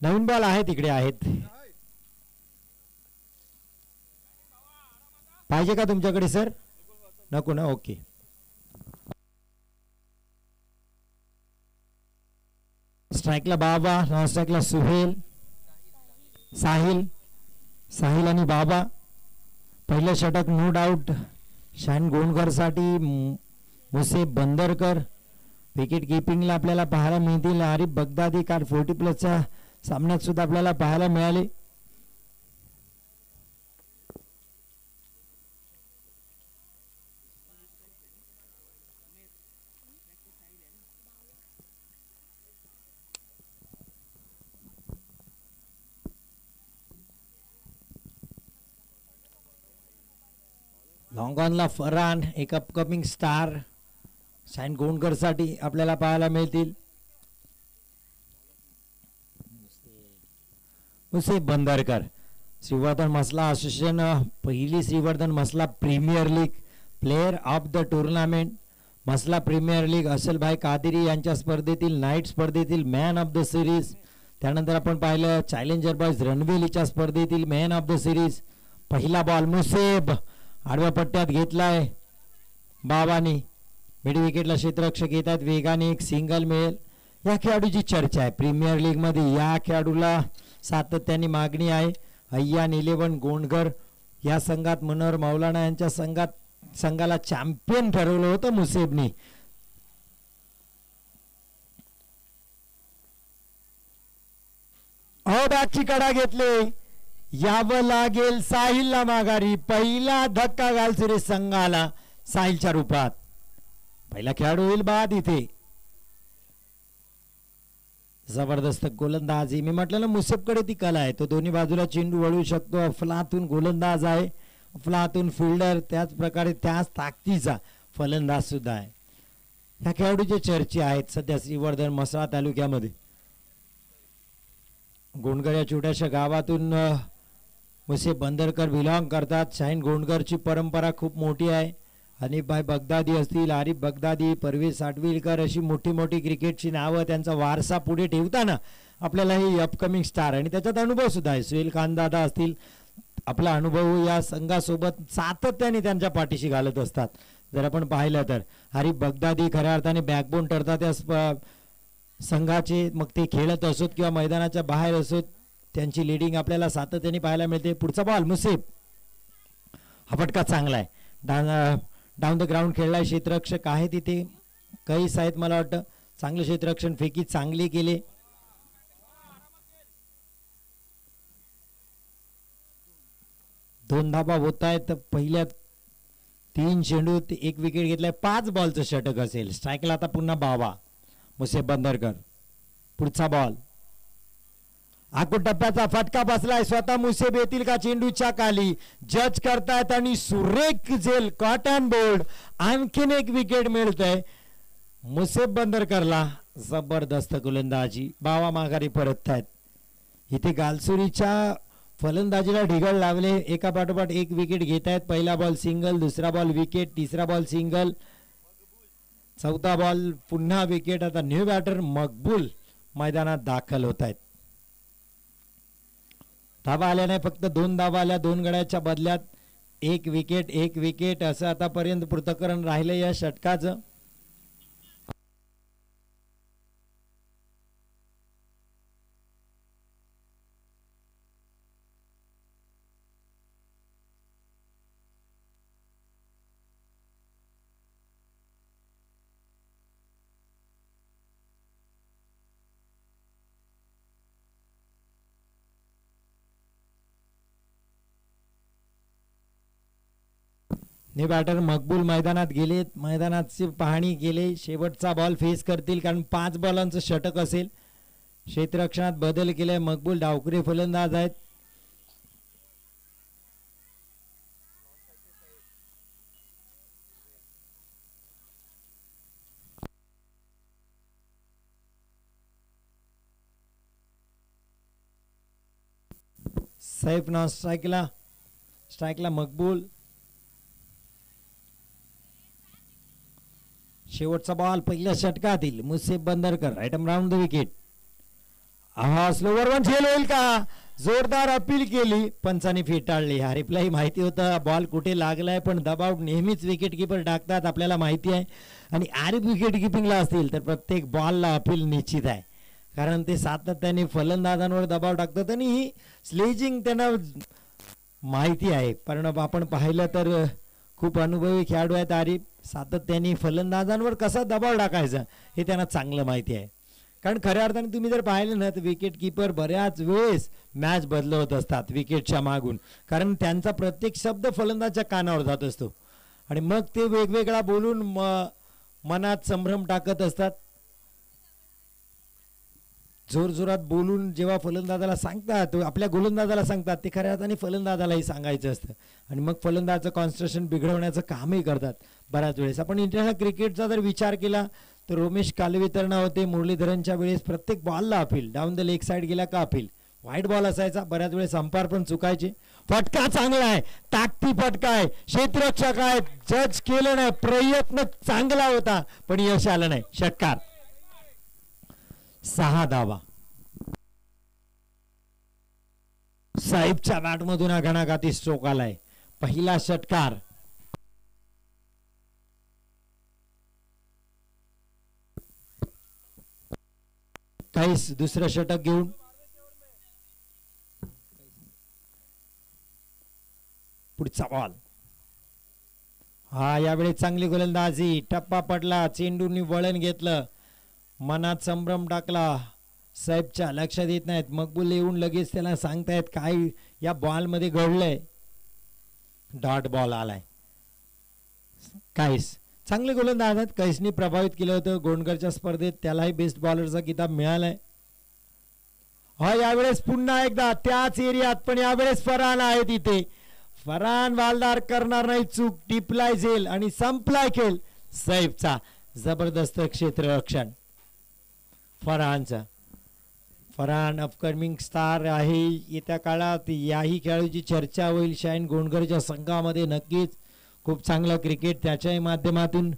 नवीन ball आहेत इकडे आहेत. पाहिजे का तुमच्याकडे सर? नको ना. ओके. स्ट्राइकला बाबा, नॉन स्ट्राइकला सुहेल, साहिल आणि बाबा. पहिलं षटक नो डाऊट शाईन गोंडकरसाठी. मुसेब बंदरकर विकेट किपिंगला आपल्याला पाहायला मिळतील. आरिफ बगदादी काल 40+ सामन्यात सुद्धा आपल्याला पाहायला मिळाले. लॉंग ऑनला फरहान एक अपकमिंग स्टार शाईन गोंडकरसाठी आपल्याला पाहायला मिळतील. मुसेब बंदरकर श्रीवर्धन मसला असोसिएशन पहिली Shrivardhan Masla premier league player of the tournament. Masla premier league Asalbhai Kadiri यांच्या स्पर्धेतील नाईट स्पर्धेतील मॅन ऑफ द सिरीज. त्यानंतर आपण पाहिलं चॅलेंजर बॉयज रणवेलीच्या स्पर्धेतील मॅन ऑफ द सिरीज. पहिला बॉल मुसेब आडव्या पट्ट्यात घेतलाय बाबानी. मिड विकेटला क्षेत्ररक्षक येतात. वेगाने एक सिंगल मिळेल. या खेळाडूची चर्चा आहे प्रीमियर लीग मध्ये. या खेळाडूला सातत्याने मागणी आहे. अय्यान 11 गोंडकर या संघात मनोहर मौलाना यांच्या संघाला चॅम्पियन ठरवलं होतं मुसेबनी. बॅटची कडा घेतले. यावं लागेल साहिलला माघारी. पहिला धक्का गालसुरे संघाला साहिलच्या रूपात. पहिला खेळाडू होईल बाद इथे. जबरदस्त गोलंदाजी. मी म्हटलं ना मुसेबकडे ती कला आहे. तो दोन्ही बाजूला चेंडू वळवू शकतो. अफलातून गोलंदाज आहे. अफलातून फिल्डर. त्याच प्रकारे त्याच ताकदीचा फलंदाज सुद्धा आहे. ह्या खेळाडूचे चर्चे आहेत सध्या श्रीवर्धन मसळा तालुक्यामध्ये. गोंडकर या छोट्याशा गावातून मुसेब बंदरकर बिलॉंग करतात. शाईन गोंडकरची परंपरा खूप मोठी आहे. हनीफभाई बगदादी असतील, आरिफ बगदादी, परवेज साटविलकर अशी मोठी मोठी क्रिकेटची नावं त्यांचा वारसा पुढे ठेवताना आपल्याला ही अपकमिंग स्टार आणि त्याच्यात अनुभव सुद्धा आहे. सुहेल खान दादा असतील. आपला अनुभव या संघासोबत सातत्याने त्यांच्या पाठीशी घालत असतात. जर आपण पाहिलं तर आरिफ बगदादी खऱ्या अर्थाने बॅकबोन ठरतात या संघाचे. मग ते खेळत असोत किंवा मैदानाच्या बाहेर असोत त्यांची लीडिंग आपल्याला सातत्याने पाहायला मिळते. पुढचा बॉल मुसेब. हा फटका चांगला आहे. डाऊन द ग्राउंड खेळलाय. क्षेत्ररक्षक आहे तिथे कैस आहेत मला वाटतं. चांगलं क्षेत्ररक्षण फेकी चांगली केले. दोन धाबा होत आहेत. पहिल्या 3 चेंडू 1 विकेट घेतलाय. 5 बॉलचं षटक असेल. स्ट्राईकला आता पुन्हा बाबा. मुसेब बंदरकर. पुढचा बॉल. आकुट टप्प्याचा फटका बसलाय. स्वतः मुसेब येतील का चेंडूच्या खाली. जज करतायत आणि सुरेख झेल कॉटन बोर्ड. आणखीन 1 विकेट मिळतंय मुसेब बंदरकरला. जबरदस्त गोलंदाजी. बाबा माघारी परततायत. इथे गालसुरीच्या फलंदाजीला ढिगळ लावले. एका पाठोपाठ 1 विकेट घेत आहेत. पहिला बॉल सिंगल, दुसरा बॉल विकेट, तिसरा बॉल सिंगल, चौथा बॉल पुन्हा विकेट. आता न्यू बॅटर मकबूल मैदानात दाखल होत आहेत. धाबा आल्या नाही, फक्त 2 धाबा आल्या. 2 गड्याच्या बदल्यात 1 विकेट 1 विकेट असं आतापर्यंत पृथक्करण राहिलं या षटकाचं. ने बॅटर मकबूल मैदानात गेलेत. मैदानाची पाहणी केली. शेवटचा बॉल फेस करतील कारण 5 बॉलांचं षटक असेल. क्षेत्ररक्षणात बदल केलाय. मकबूल डावखुरे फलंदाज आहेत. सैफ नॉन स्ट्राईकला मकबूल. शेवटचा बॉल पहिल्या षटकातील. Museb Bandarkar right round the wicket. हा स्लोवर वन झेल होईल का? जोरदार अपील केली, पंचाने फेटाळली. हरीफलाही माहिती होतं बॉल कुठे लागलाय, पण दबाव नेहमीच विकेट किपर टाकतात आपल्याला माहिती आहे. आणि आरिफ विकेट किपिंगला असतील तर प्रत्येक बॉलला अपील निश्चित आहे, कारण ते सातत्याने फलंदाजांवर दबाव टाकतात आणि ही स्लेजिंग त्यांना माहिती आहे. पण आपण पाहिलं तर खूप अनुभवी खेळाडू आहेत आरिफ. सातत्याने फलंदाजांवर कसा दबाव टाकायचा हे त्यांना चांगलं माहिती आहे. कारण खऱ्या अर्थाने तुम्ही जर पाहिलं ना तर विकेट किपर बऱ्याच वेळेस मॅच बदलवत असतात विकेटच्या मागून, कारण त्यांचा प्रत्येक शब्द फलंदाजच्या कानावर जात असतो आणि मग ते वेगवेगळा बोलून मनात संभ्रम टाकत असतात. जोरजोरात बोलून जेव्हा फलंदाजाला सांगतात, आपल्या गोलंदाजाला सांगतात, ते खऱ्या अर्थाने फलंदाजालाही सांगायचं असतं आणि मग फलंदाजाचं कॉन्सन्ट्रेशन बिघडवण्याचं कामही करतात बऱ्याच वेळेस. आपण इंटरनॅशनल क्रिकेटचा जर विचार केला तर रोमेश कालवितरणा होते मुरलीधरनच्या वेळेस प्रत्येक बॉलला appeal, down the leg side गेला का अपील, व्हाईट बॉल असायचा, बऱ्याच वेळेस अंपायर पण चुकायचे. फटका चांगला आहे, ताकती फटका आहे, क्षेत्ररक्षक आहे, जज केलं नाही, प्रयत्न चांगला होता पण यश आलं नाही. षटकार, 6 धावा. साहेबच्या बॅटमधून हा घणाघाती स्ट्रोक आलाय. पहिला षटकार. काहीच दुसरं षटक घेऊन पुढचा बॉल. हा यावेळी चांगली गोलंदाजी, टप्पा पडला, चेंडूंनी वळण घेतलं, मनात संभ्रम टाकला. साहेबच्या लक्षात येत नाहीत, मकबूल येऊन लगेच त्याला सांगतायत काय या बॉलमध्ये घडलंय. डॉट बॉल आलाय. काहीच चांगले गोलंदाज आहेत, कैसनी प्रभावित केलं होतं गोंडकरच्या स्पर्धेत, त्यालाही बेस्ट बॉलरचा किताब मिळालाय. हा यावेळेस पुन्हा एकदा त्याच एरियात, पण यावेळेस फरहान आहे तिथे. फरहान वालदार करणार नाही चूक, टिपलाय झेल आणि संपलाय खेळ. सैफचा जबरदस्त क्षेत्ररक्षण फरहानचा. फरहान अपकमिंग स्टार आहे, येत्या काळात याही खेळाडूची चर्चा होईल शाईन गोंडकरच्या संघामध्ये. नक्कीच खूप चांगलं क्रिकेट त्याच्याही माध्यमातून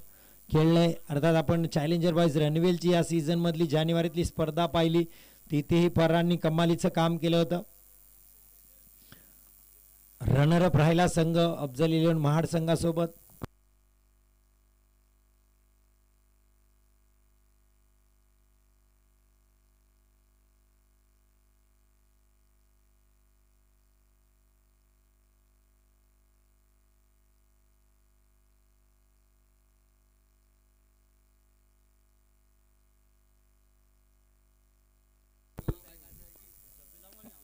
खेळलंय. अर्थात आपण चॅलेंजर वाईज रणवेलची या सीझन मधली जानेवारीतली स्पर्धा पाहिली, तिथेही फरहाननी कमालीचं काम केलं होतं. रनरअप राहिला संघ अफजल 11 महाड संघासोबत.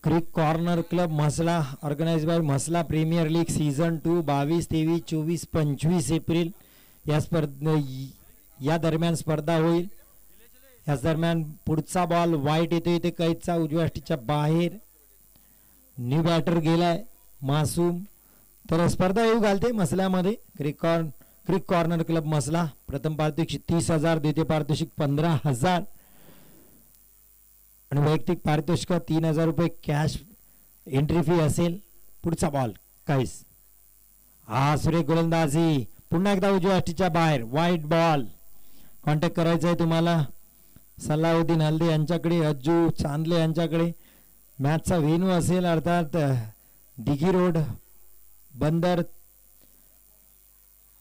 Crick corner club Mhasla organise by Mhasla premier league season 2 22, 23, 24, 25 एप्रिल या दरम्यान स्पर्धा होईल. याच दरम्यान पुढचा बॉल वाईट येतो इथे कैदचा उजव्या अष्टीच्या बाहेर. न्यू बॅटर गेलाय मासूम, तर स्पर्धा येऊ घालते मसल्यामध्ये. क्रिक कॉर्नर क्लब मसला प्रथम पारितोषिक 30,000, द्वितीय पारितोषिक 15,000 आणि वैयक्तिक पारितोषिक 3,000 रुपये कॅश एंट्री फी असेल. पुढचा बॉल काहीच. हा सुरेख गोलंदाजी, पुन्हा एकदा उजव्या अष्टीच्या बाहेर, वाईट बॉल. कॉन्टॅक्ट करायचा आहे तुम्हाला सलाउद्दीन हल्दे यांच्याकडे, अज्जू चांदले यांच्याकडे. मॅचचा व्हेन्यू असेल अर्थात दिघी रोड बंदर,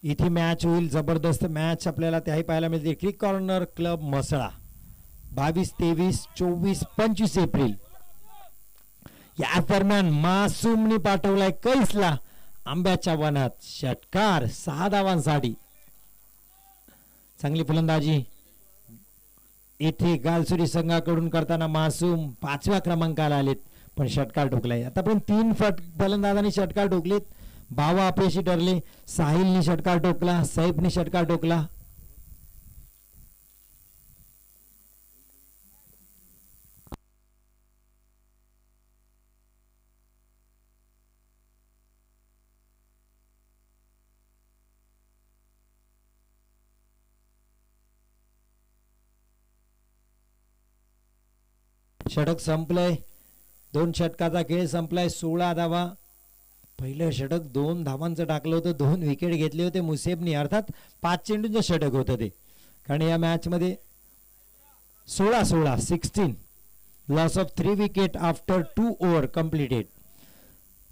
इथे मॅच होईल. जबरदस्त मॅच आपल्याला त्याही पाहायला मिळते. क्रिक कॉर्नर क्लब म्हसळा 22, 23, 24, 25 एप्रिल या दरम्यान मासूमनी पाठवलाय कैसला आंब्याच्या वनात. षटकार, 6 धावांसाठी. चांगली फलंदाजी इथे गालसुरी संघाकडून करताना मासूम 5व्या क्रमांकाला आलेत, पण षटकार ठोकलाय. आतापर्यंत 3 फलंदाजांनी षटकार ठोकलेत. बावा अपयशी ठरले. साहिलनी षटकार ठोकला, सैफनी षटकार ठोकला. षटक संपलंय. 2 षटकाचा खेळ संपलाय. 16 धावा. पहिलं षटक 2 धावांचं टाकलं होतं, 2 विकेट घेतले होते मुसेबनी. अर्थात 5 चेंडूंचं षटक होतं ते, कारण या मॅच मध्ये 16 16 16 loss of 3 wicket after 2 over completed.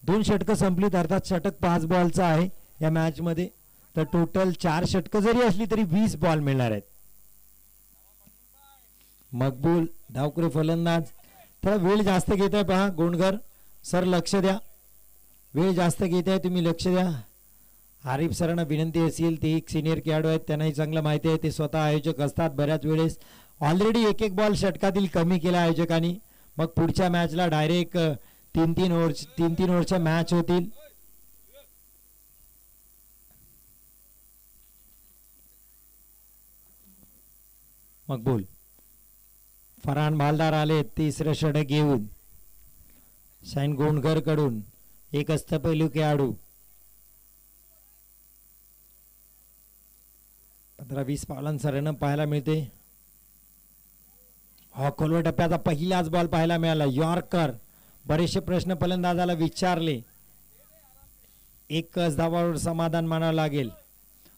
2 षटकं संपलीत, अर्थात षटक 5 बॉलचं आहे या मॅच मध्ये. तर टोटल 4 षटकं जरी असली तरी 20 बॉल मिळणार आहेत. मकबूल धावकरी फलंदाज. थोडा वेळ जास्त घेत आहे पहा गोंडकर सर, लक्ष द्या. वेळ जास्त घेत आहे, तुम्ही लक्ष द्या. आरिफ सरांना विनंती असेल, ते एक सिनियर खेळाडू आहेत, त्यांनाही चांगलं माहिती आहे, ते स्वतः आयोजक असतात. बऱ्याच वेळेस ऑलरेडी एक बॉल षटकातील कमी केला आयोजकांनी. मग पुढच्या मॅचला डायरेक्ट 3-3 ओव्हरच्या मॅच होतील. मकबूल, फरहान मालदार आले तिसरं षटक घेऊन. शाईन गोंडकर कडून एक अष्टपैलू खेळाडू. 15-20 पावलांचा रन पाहायला मिळते. हा खोलवर टप्प्याचा पहिलाच बॉल पाहायला मिळाला. यॉर्कर. बरेचसे प्रश्न फलंदाजाला विचारले, एकच धावावर समाधान मानावं लागेल.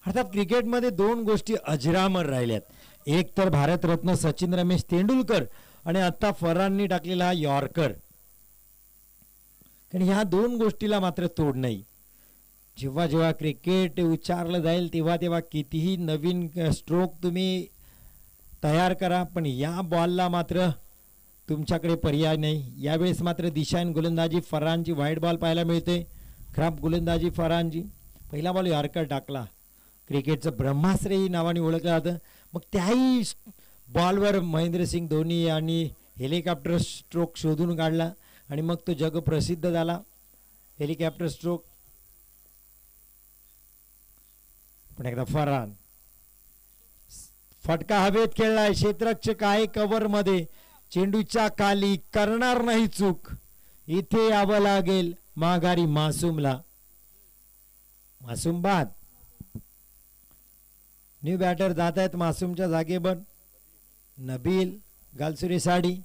अर्थात क्रिकेटमध्ये 2 गोष्टी अजरामर राहिल्यात. एक तर भारतरत्न सचिन रमेश तेंडुलकर आणि आता फरहाननी टाकलेला हा यॉर्कर. कारण ह्या 2 गोष्टीला मात्र तोड नाही. जेव्हा जेव्हा क्रिकेट उच्चारलं जाईल तेव्हा तेव्हा कितीही नवीन स्ट्रोक तुम्ही तयार करा, पण या बॉलला मात्र तुमच्याकडे पर्याय नाही. यावेळेस मात्र दिशाहीन गोलंदाजी फरहानची. वाईट बॉल पाहायला मिळते. खराब गोलंदाजी फरहानची. पहिला बॉल यॉर्कर टाकला. क्रिकेटचं ब्रह्मास्त्र ही नावाने ओळखलं जातं. मग त्याही बॉलवर महेंद्रसिंग धोनी यांनी हेलिकॉप्टर स्ट्रोक शोधून काढला आणि मग तो जगप्रसिद्ध झाला, हेलिकॉप्टर स्ट्रोक. पण एकदा फरहान फटका हवेत खेळलाय. क्षेत्ररक्षक आहे कव्हर मध्ये, चेंडूच्या खाली, करणार नाही चूक. इथे यावं लागेल माघारी मासूमला. मासूम बाद. न्यू बॅटर जात आहेत मासूमच्या जागेवर. नबील गालसुरी साडी.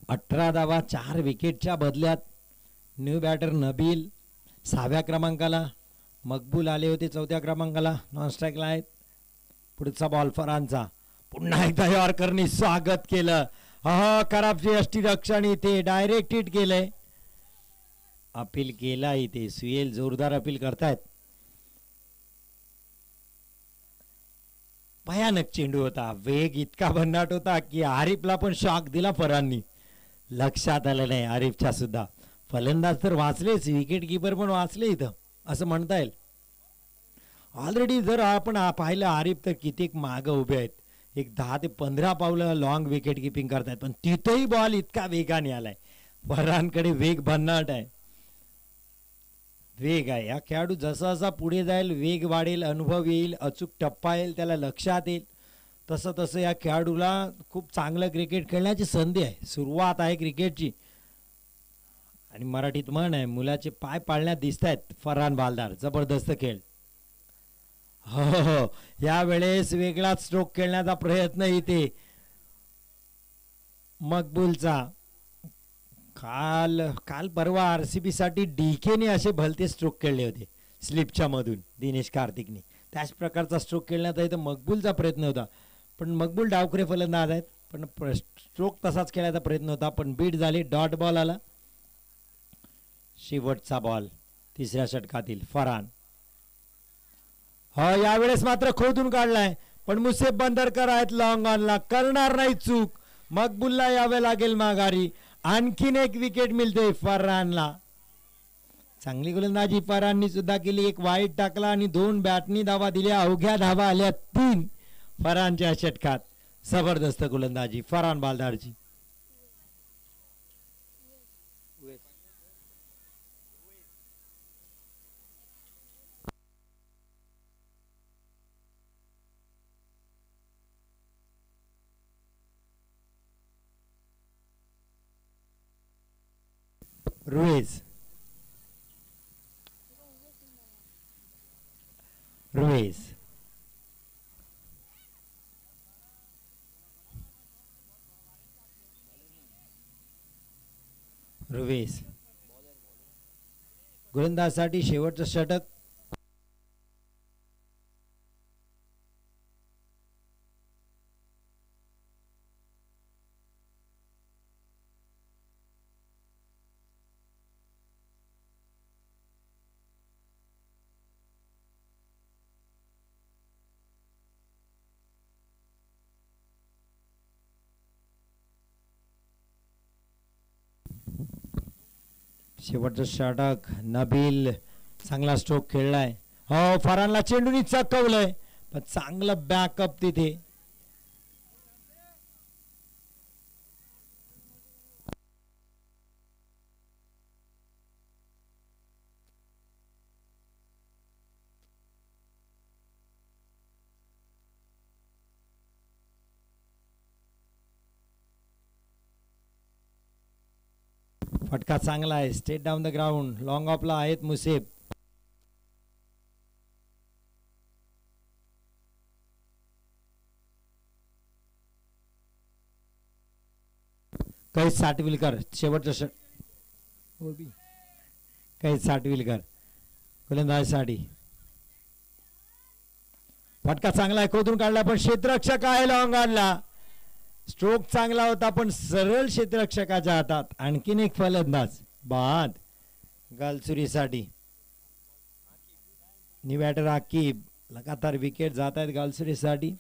अठरा धावा 4 विकेटच्या बदल्यात. न्यू बॅटर नबील 6व्या क्रमांकाला. मकबूल आले होते 4थ्या क्रमांकाला, नॉन स्ट्राईकला आहेत. पुढचा बॉल फरहानचा. पुन्हा एकदा यॉर्करनी स्वागत केलं. हा खराब यष्टीरक्षण इथे डायरेक्ट हिट केलंय. अपील केला इथे. सुहेल जोरदार अपील करतायत. भयानक चेंडू होता. वेग इतका भन्नाट होता की आरिफला पण शॉक दिला फरहाननी. लक्षात आलं नाही आरिफच्या सुद्धा. फलंदाज तर वाचलेच, विकेट किपर पण वाचले इथं असं म्हणता येईल. ऑलरेडी जर आपण पाहिलं आरिफ तर कितीक मागं उभे आहेत. एक 10 ते 15 पावलं लॉंग विकेट किपिंग करतायत, पण तिथंही बॉल इतका वेगाने आलाय. फरहानकडे वेग भन्नाट आहे. वेग आहे या खेळाडू. जसा जसा पुढे जाईल वेग वाढेल, अनुभव येईल, अचूक टप्पा येईल, त्याला लक्षात येईल. तसं तसं या खेळाडूला खूप चांगलं क्रिकेट खेळण्याची संधी आहे. सुरुवात आहे क्रिकेटची. आणि मराठीत म्हण आहे, मुलाचे पाय पाळण्यात दिसत आहेत. फरहान बालदार जबरदस्त खेळ. हो हो, यावेळेस वेगळाच स्ट्रोक खेळण्याचा प्रयत्न इथे मकबूलचा. काल परवा आरसीबी साठी डीकेने असे भलते स्ट्रोक खेळले होते स्लिपच्या मधून दिनेश कार्तिकने. त्याच प्रकारचा स्ट्रोक खेळण्याचा इथं मकबूलचा प्रयत्न होता, पण मकबूल डावखरे फलंदाज आहेत, पण स्ट्रोक तसाच खेळायचा प्रयत्न होता, पण बीट झाली. डॉट बॉल आला. शेवटचा बॉल तिसऱ्या षटकातील फरहान. हो, यावेळेस मात्र खोदून काढलाय, पण मुसेफ बंदरकर आहेत लॉंग ऑनला, करणार नाही चूक. मकबूलला यावे लागेल माघारी. आणखीन एक विकेट मिळते फरहानला. चांगली गोलंदाजी फरहाननी सुद्धा केली. एक वाईट टाकला आणि 2 बॅटनी धावा दिल्या. अवघ्या धावा आल्या 3 फरहानच्या षटकात. जबरदस्त गोलंदाजी फरहान बालदारची. रुईज रुईज रुईज गोलंदाजसाठी शेवटचं षटक. शेवटचं षटक. नबील चांगला स्ट्रोक खेळलाय. हो फरानला चेंडूनी चकवलंय पण चांगलं बॅकअप तिथे. फटका चांगला आहे. Straight down the ground. Long ऑफला आहेत मुसेब. कैस साठविलकर शेवटचं कैस साठविलकर गोलंदाजीसाठी. फटका चांगला आहे. खोदून काढला पण क्षेत्ररक्षक आहे. लॉंग ऑनला स्ट्रोक चांगला होता पण सरळ क्षेत्ररक्षकाच्या हातात. आणखीन एक फलंदाज बाद गालसुरीसाठी. New batter Aqib. लगातार विकेट जात आहेत गालसुरीसाठी.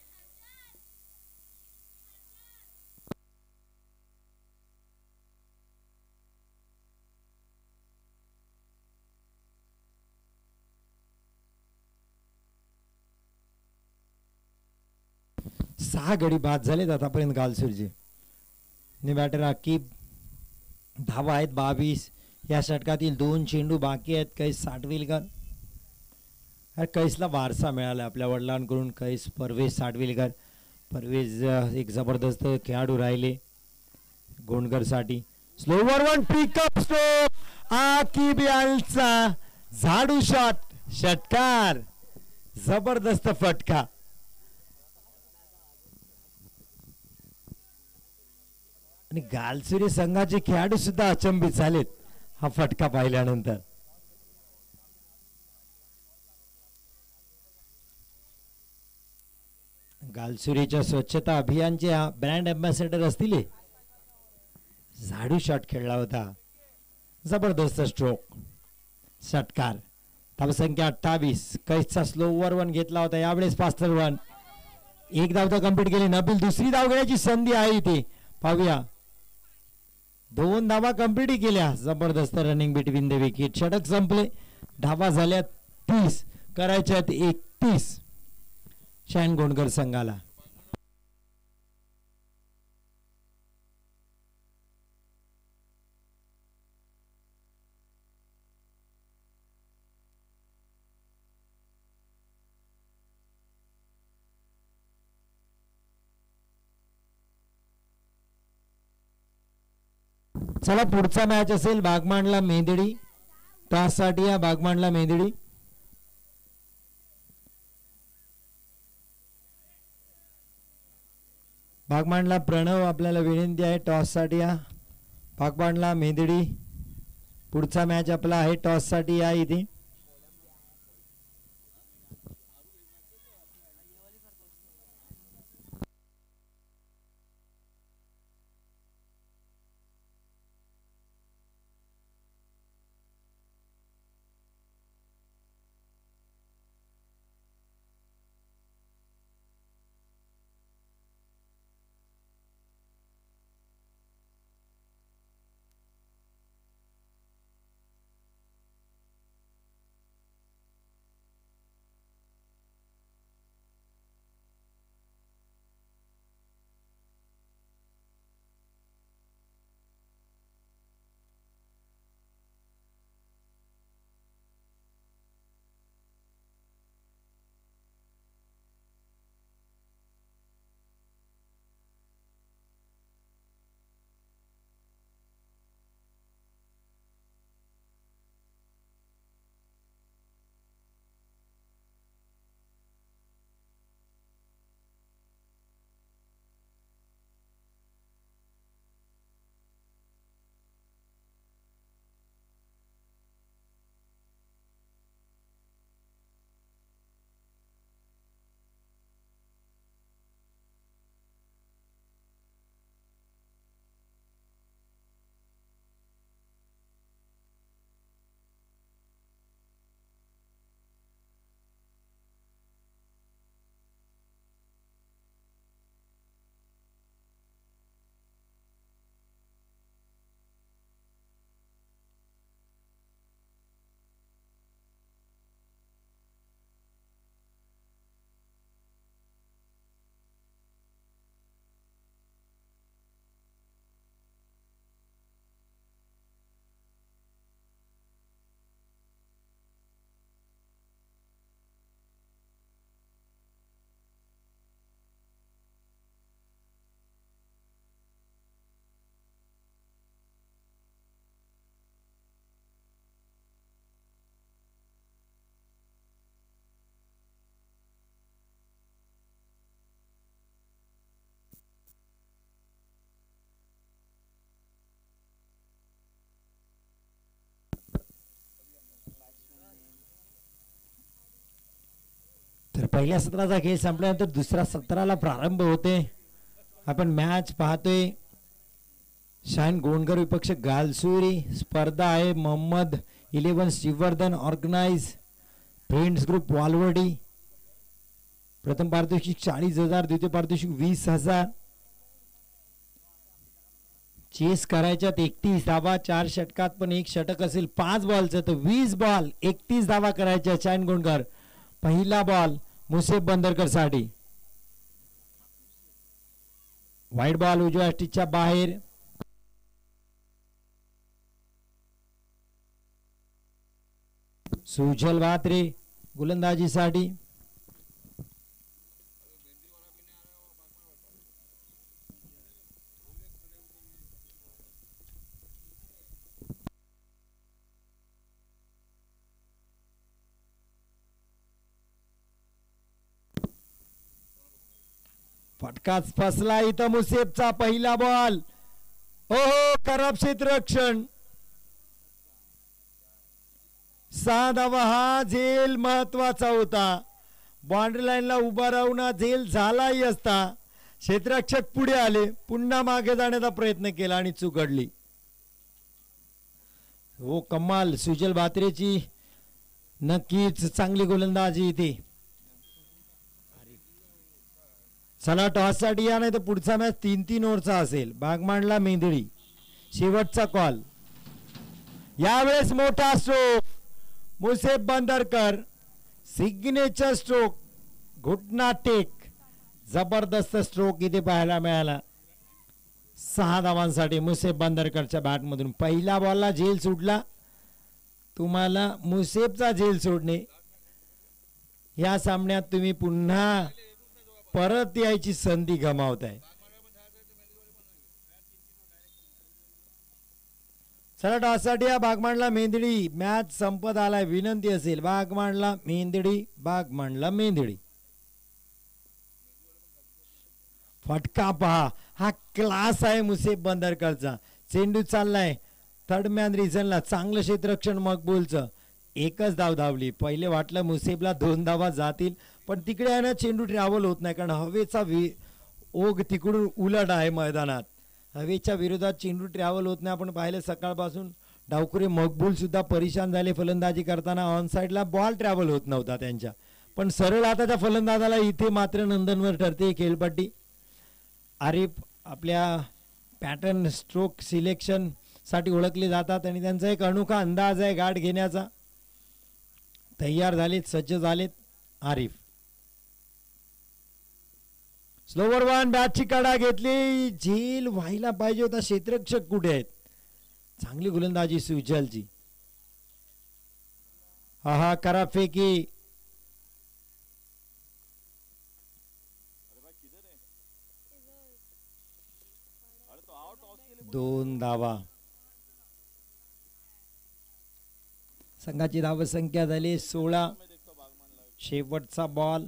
सहा गडी बाद झालेत आतापर्यंत गालसूरचे. New batter Aqib. धावा आहेत 22. या षटकातील 2 चेंडू बाकी आहेत. कैस साठविलकर. कैसला वारसा मिळाला आपल्या वडिलांकडून. कैस परवेज साठविलकर. परवेज एक जबरदस्त खेळाडू राहिले गोंडकरसाठी. Slower one pickup stroke. Aqib यांचा झाडू शॉट. षटकार. जबरदस्त फटका. आणि गालसुरी संघाचे खेळाडू सुद्धा अचंबित झालेत हा फटका पाहिल्यानंतर. गालसुरीच्या स्वच्छता अभियानचे ब्रँड अँबॅसेडर असतील. झाडू शॉट खेळला होता. जबरदस्त स्ट्रोक. षटकार. धावसंख्या 28. कैसचा स्लोवर वन घेतला होता. यावेळेस फास्टर वन. एक धाव तर कंप्लीट केली. नबील दुसरी धाव घेण्याची संधी आहे इथे. पाहूया. 2 धावा कंप्लीट केल्या. जबरदस्त रनिंग बिटवीन द विकेट. षटक संपले. धावा झाल्या 30. करायच्यात 31 शाईन गोंडकर संघाला. चला पुढचा मॅच असेल बागमांडला मेंदडी. टॉससाठी या बागमांडला मेंदडी. बागमांडला प्रणव आपल्याला विनंती आहे टॉससाठी या. बागमांडला मेंदडी. पुढचा मॅच आपला आहे टॉससाठी या इथे. पहिल्या सत्राचा खेळ संपल्यानंतर दुसऱ्या सत्राला प्रारंभ होते. आपण मॅच पाहतोय. शाईन गोंडकर विपक्ष गालसुरी. स्पर्धा आहे Mohammad 11 Shrivardhan organise friends group Walwadi. प्रथम पारितोषिक 40,000, द्वितीय पारितोषिक 20,000. चेस करायच्यात 31 धावा 4 षटकात, पण एक षटक असेल 5 बॉलचं तर 20 बॉल 31 धावा करायच्या. शाईन गोंडकर पहिला बॉल मुसेब बंदरकर साठी. वाईट बॉल उजव्या स्टिचच्या बाहेर. सुजल वात्रे गोलंदाजीसाठी. फटकाच फसला इथं. मुसेबचा पहिला बॉल. हो खराब क्षेत्ररक्षण. 6 धावा. हा झेल महत्वाचा होता. बाउंड्री लाईनला उभा राहून हा झेल झालाही असता. क्षेत्ररक्षक पुढे आले, पुन्हा मागे जाण्याचा प्रयत्न केला आणि चूक घडली. हो कमाल सुजल बात्रेची नक्कीच चांगली गोलंदाजी इथे. चला टॉस साठी या, नाही तर पुढचा मॅच 3-3 ओव्हरचा असेल. बागमांडला मेंदळी शेवटचा कॉल. यावेळेस मोठा स्ट्रोक मुसेब बंदरकर. सिग्नेचर स्ट्रोक घुटना टेक. जबरदस्त स्ट्रोक इथे पाहायला मिळाला. 6 धावांसाठी मुसेब बंदरकरच्या बॅटमधून. पहिल्या बॉलला झेल सुटला. तुम्हाला मुसेबचा झेल सोडणे या सामन्यात तुम्ही पुन्हा परत यायची संधी गमावत आहे. चला टॉससाठी या बागमांडला मेंदळी. मॅच संपत आलाय. विनंती असेल बागमांडला मेंदळी, बागमांडला मेंदळी. फटका पहा. हा क्लास आहे मुसेब बंदरकरचा. चेंडू चाललाय थर्ड मॅन रिझनला. चांगलं क्षेत्ररक्षण मकबूलचं. एकच धाव धावली. पहिले वाटलं मुसेबला 2 धावा जातील, पण तिकडे आहे ना चेंडू ट्रॅव्हल होत नाही, कारण हवेचा ओघ तिकडून उलट आहे मैदानात. हवेच्या विरोधात चेंडू ट्रॅव्हल होत नाही. आपण पाहिलं सकाळपासून डावखुरे मकबूल सुद्धा परेशान झाले फलंदाजी करताना. ऑन साईडला बॉल ट्रॅव्हल होत नव्हता त्यांच्या, पण सरळ हाताच्या फलंदाजाला इथे मात्र नंदनवर ठरते खेळपट्टी. आरिफ आपल्या पॅटर्न स्ट्रोक सिलेक्शन साठी ओळखले जातात आणि त्यांचा एक अनोखा अंदाज आहे गाठ घेण्याचा. तयार झालेत, सज्ज झालेत आरिफ. Slower one. बॅटची कडा घेतली. झेल व्हायला पाहिजे होता. क्षेत्ररक्षक कुठे आहेत? चांगली गोलंदाजी सुजलची. हा करा फेकी. दोन धावा. संघाची धावसंख्या झाली 16. शेवटचा बॉल.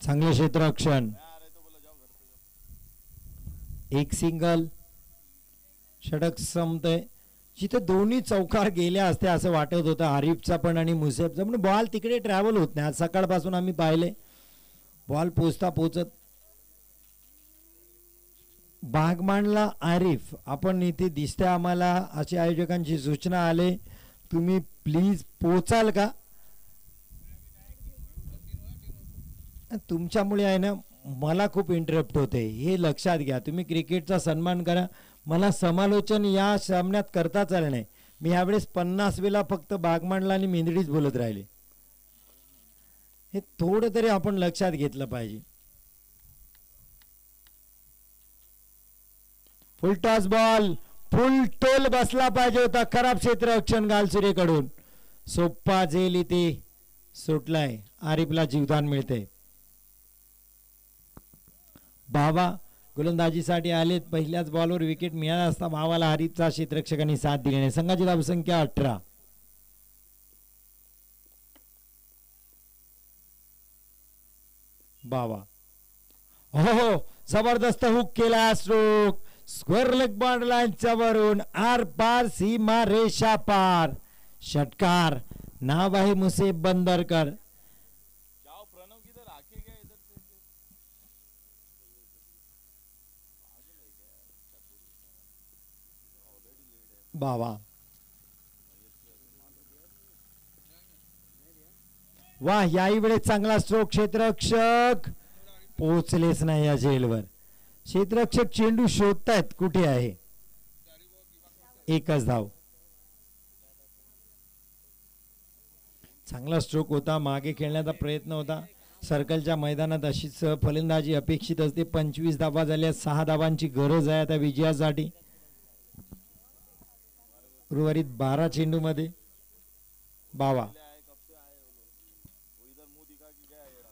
चांगले क्षेत्ररक्षण. एक सिंगल. षटक संपतंय. जिथे दोन्ही चौकार गेल्या असत्या असं वाटत होतं आरिफचा पण आणि मुसेबचा, पण बॉल तिकडे ट्रॅव्हल होत नाही. आज सकाळपासून आम्ही पाहिले बॉल पोचता पोचत. बागमांडला आरिफ आपण इथे दिसते आम्हाला. अशी आयोजकांची सूचना आले, तुम्ही प्लीज पोचाल का? तुमच्यामुळे आहे ना मला खूप इंटरप्ट होते, हे लक्षात घ्या. तुम्ही क्रिकेटचा सन्मान करा. मला समालोचन या सामन्यात करताच आलं नाही. मी यावेळेस 50 वेळा फक्त बागमांडला आणि मेंदळीच बोलत राहिले. हे थोडं तरी आपण लक्षात घेतलं पाहिजे. Full toss ball. Full toll बसला पाहिजे होता. खराब क्षेत्ररक्षण गालसुरेकडून. सोप्पा झेल इथे सुटलाय. आरिफला जीवदान मिळते. बाबा गोलंदाजीसाठी आलेत. पहिल्याच बॉलवर विकेट मिळाला असता भावाला आरिफचा क्षेत्ररक्षकांनी साथ दिली नाही. संघाची धावसंख्या 18. बाबा हो हो, जबरदस्त हुक केला स्ट्रोक, स्क्वेअर लेग बॉर्ड लाईनच्या वरून आर पार सीमा रेषा पार, षटकार. नाव आहे मुसेब बंदरकर. बाबा वाह, याही वेळेस चांगला स्ट्रोक. क्षेत्ररक्षक पोहोचलेच नाही या झेलवर. क्षेत्ररक्षक चेंडू शोधतायत कुठे आहे. एकच धाव. चांगला स्ट्रोक होता, मागे खेळण्याचा प्रयत्न होता. सर्कलच्या मैदानात अशीच फलंदाजी अपेक्षित असते. 25 धावा झाल्या, 6 धावांची गरज आहे आता विजयासाठी. उर्वरित 12 चेंडू मध्ये. बावा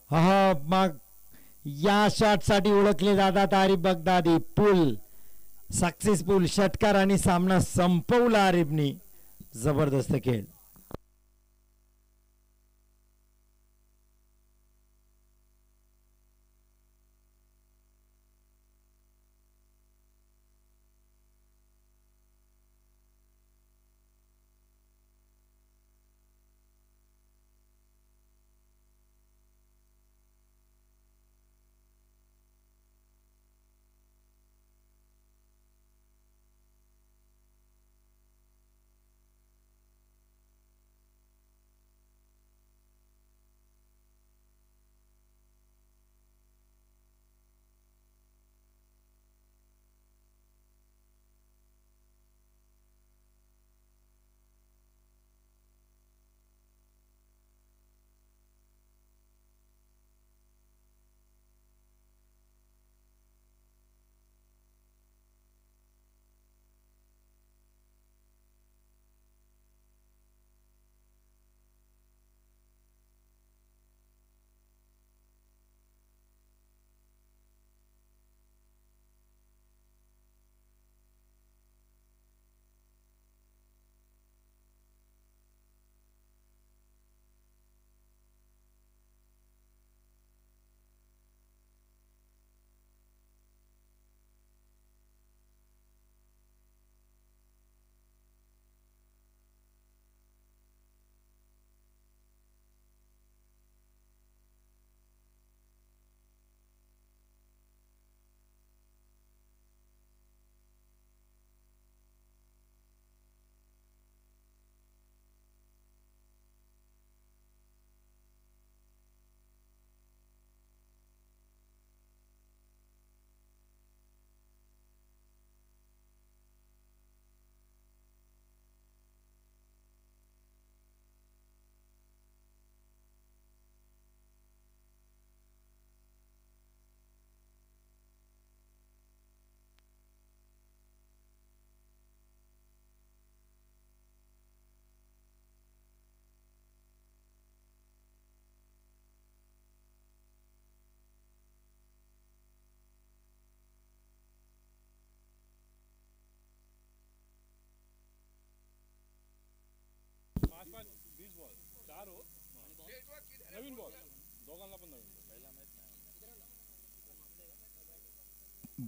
हा, मग या शॉट साठी ओळखले जातात आरिफ बगदादी. पुल सक्सेसफुल षटकार आणि सामना संपवला आरिफनी. जबरदस्त खेळ.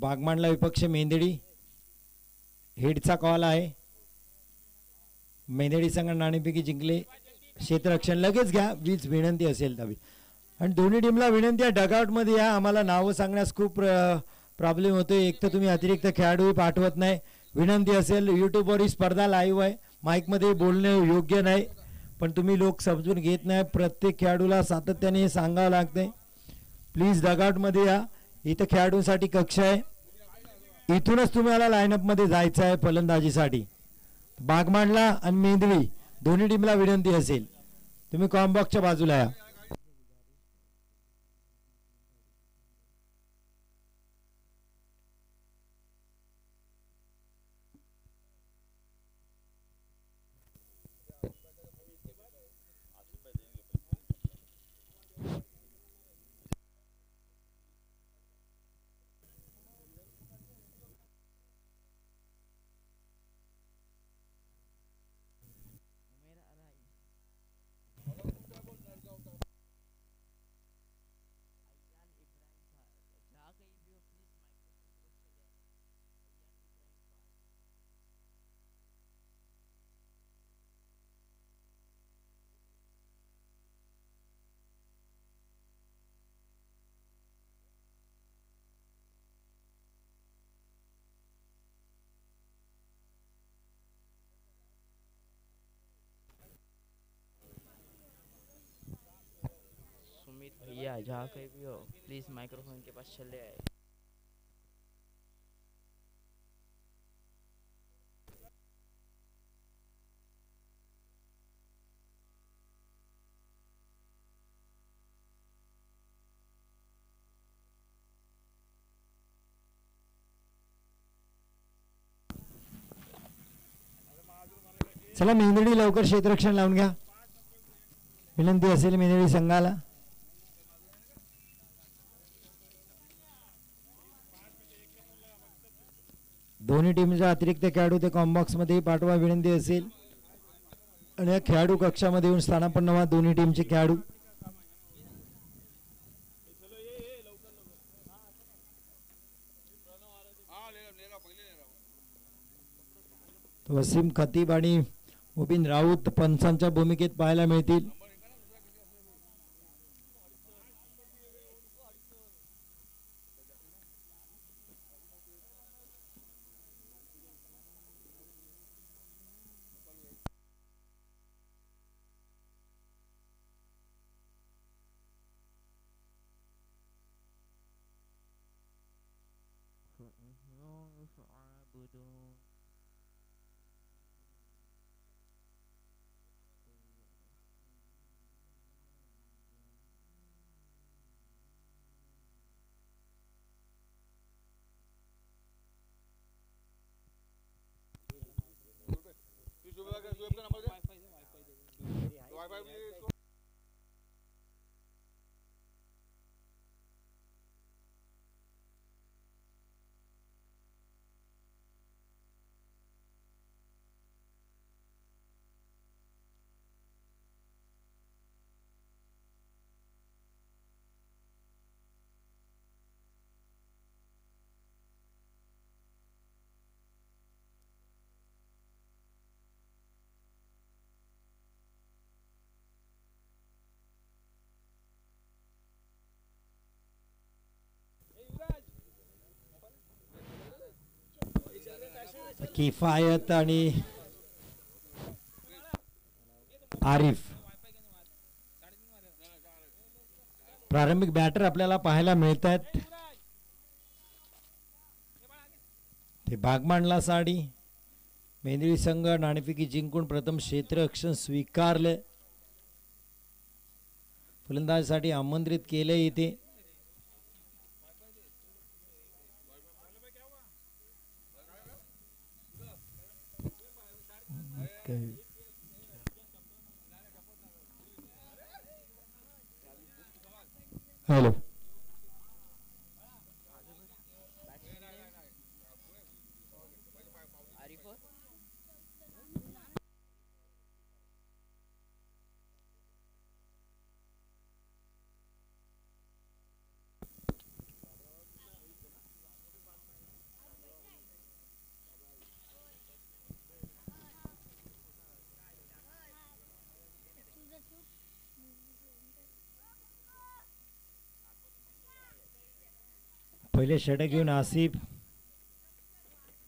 बागमांडला विपक्ष मेंदडी. हेडचा कॉल आहे. मेंदडी संघ नाणेफेकी जिंकले. क्षेत्ररक्षण लगेच घ्या, वीज विनंती असेल तवी. आणि दोन्ही टीमला विनंती आहे डगआउट मध्ये या. आम्हाला नावं सांगण्यास खूप प्रॉब्लेम होतोय. एक तर तुम्ही अतिरिक्त खेळाडू पाठवत नाही. विनंती असेल, यूट्यूबवर ही स्पर्धा लाईव्ह आहे, माईकमध्ये बोलणे योग्य नाही, पण तुम्ही लोक समजून घेत नाही. प्रत्येक खेळाडूला सातत्याने हे सांगावं लागतंय. प्लीज डगआउट मध्ये या. इथं खेळाडूंसाठी कक्ष आहे. इथूनच तुम्हाला लाईनअप मध्ये जायचं आहे फलंदाजीसाठी. बागमांडला आणि मेंदवी दोन्ही टीमला विनंती असेल, तुम्ही कॉम्बॉक्सच्या बाजूला या. भैया जहाँ कहीं भी हो प्लीज माइक्रोफोन के पास चले आए। चला मेंदडी लवकर क्षेत्ररक्षण लावून घ्या, विनंती असेल मेंदडी संघाला. दोन्ही टीमचा अतिरिक्त खेळाडू ते कॉम्बॉक्स मध्ये पाठवा विनंती असेल. आणि या खेळाडू कक्षामध्ये येऊन स्थानापन्न व्हा दोन्ही टीमचे खेळाडू. वसीम खतीब आणि मुबीन राऊत पंचांच्या भूमिकेत पाहायला मिळतील. किफायत आणि आरिफ प्रारंभिक बॅटर आपल्याला पाहायला मिळत आहेत. ते भागमांडला साडी मेंदळी संघ नाणेफेकी जिंकून प्रथम क्षेत्ररक्षण स्वीकारले. फलंदाजीसाठी आमंत्रित केले इथे. हॅलो पहिले षटक घेऊन आसिफ